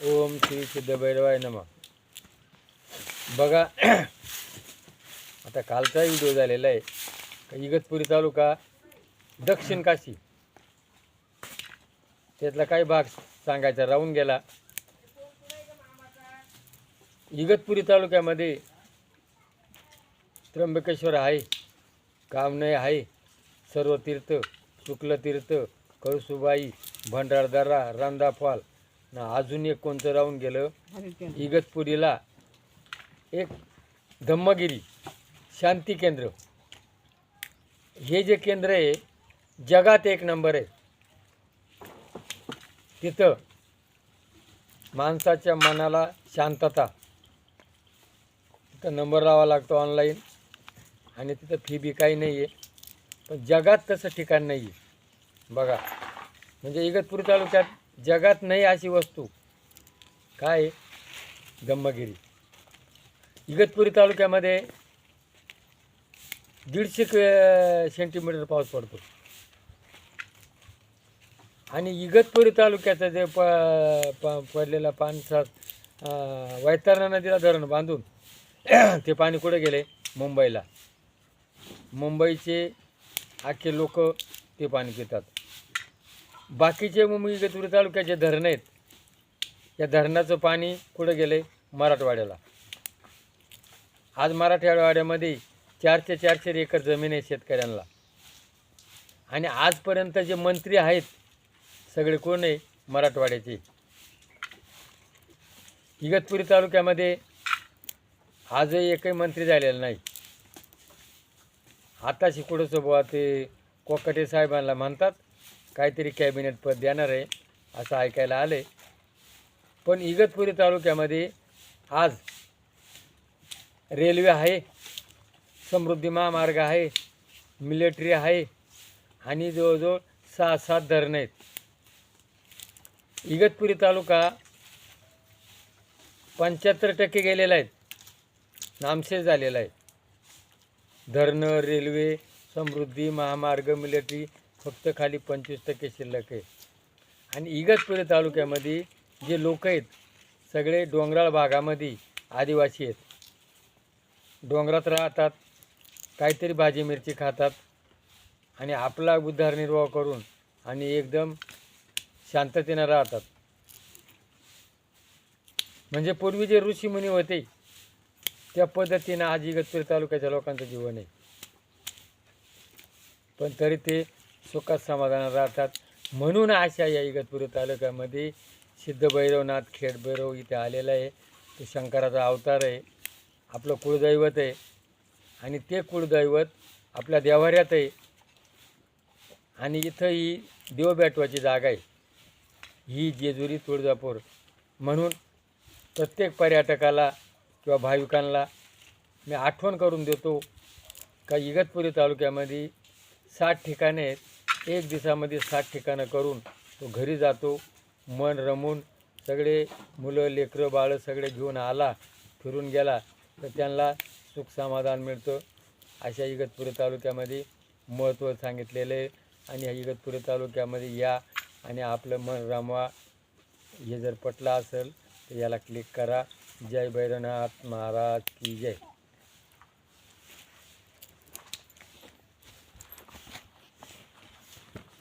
ओम श्री सिद्ध भैरवाय नमः. बघा आता कालचा व्हिडिओ झालेला आहे का इगतपुरी तालुका दक्षिण काशी त्यातला काही भाग सांगायचा राहून गेला. इगतपुरी तालुक्यामध्ये त्र्यंबकेश्वर आहे, कामनय आहे, सर्व तीर्थ, शुक्ल तीर्थ, कळसुबाई, भंडारदरा, रांदा फॉल ना अजून एक कोणतं राहून गेलं इगतपुरीला एक धम्मगिरी शांती केंद्र. हे जे केंद्र आहे जगात एक नंबर आहे. तिथं माणसाच्या मनाला शांतता, तिथं नंबर लावा लागतो ऑनलाईन आणि तिथं फी बी काही नाही आहे. पण जगात तसं ठिकाण नाही आहे. बघा म्हणजे इगतपुरी तालुक्यात जगात नाही अशी वस्तू काय आहे? धम्मगिरी. इगतपुरी तालुक्यामध्ये 150 सेंटीमीटर पाऊस पडतो आणि इगतपुरी तालुक्याचं जे पडलेला पानसात वैतरणा नदीला धरण बांधून ते पाणी कुठे गेले? मुंबईला. मुंबईचे अख्खे लोक ते पाणी पितात. बाकीचे मुंबई इगतपुरी तालुक्याचे धरण आहेत, या धरणाचं पाणी कुठं गेले? मराठवाड्याला. आज मराठवाड्यामध्ये 400 एकर जमीन आहे शेतकऱ्यांना आणि आजपर्यंत जे मंत्री आहेत सगळे कोण आहे? मराठवाड्याचे. इगतपुरी तालुक्यामध्ये आजही एकही मंत्री झालेला नाही. आताशी कुठंसं बुवा ते कोकाटे साहेबांना म्हणतात काहीतरी कॅबिनेट पद देणार आहे असं ऐकायला आले. पण इगतपुरी तालुक्यामध्ये आज रेल्वे आहे, समृद्धी महामार्ग आहे, मिलिटरी आहे आणि जवळजवळ 6-7 धरणं आहेत. इगतपुरी तालुका 75% गेलेला आहे, नामशेष झालेला आहे. धरणं, रेल्वे, समृद्धी महामार्ग, मिलिटरी फक्त खाली 25% शिल्लक आहे. आणि इगतपुरी तालुक्यामध्ये जे लोक आहेत सगळे डोंगराळ भागामध्ये आदिवासी आहेत. डोंगरात राहतात, काहीतरी भाजी मिरची खातात आणि आपला उदरनिर्वाह करून आणि एकदम शांततेनं राहतात. म्हणजे पूर्वी जे ऋषीमुनी होते त्या पद्धतीनं आज इगतपुरी तालुक्याच्या लोकांचं जीवन आहे. पण तरी ते सुखात समाधानात राहतात. म्हणून अशा या इगतपुरी तालुक्यामध्ये सिद्ध भैरवनाथ खेड भैरव इथे आलेला आहे. तो शंकराचा अवतार आहे, आपलं कुळदैवत आहे आणि ते कुळदैवत आपल्या देवाऱ्यात आहे. आणि इथं ही देवबेटवाची जागा आहे, ही जेजुरी तुळजापूर. म्हणून प्रत्येक पर्यटकाला किंवा भाविकांना मी आठवण करून देतो का इगतपुरी तालुक्यामध्ये 60 ठिकाणे आहेत. एक दिवसामध्ये 60 ठिकाणं करून तो घरी जातो, मन रमून सगळे मुलं लेकरं बाळं सगळे घेऊन आला, फिरून गेला तर त्यांना सुख समाधान मिळतं. अशा इगतपुरी तालुक्यामध्ये महत्त्व सांगितलेलं आहे. आणि ह्या इगतपुरी तालुक्यामध्ये या आणि आपलं मन रमवा. हे जर पटलं असेल तर याला क्लिक करा. जय भैरवनाथ महाराज की जय.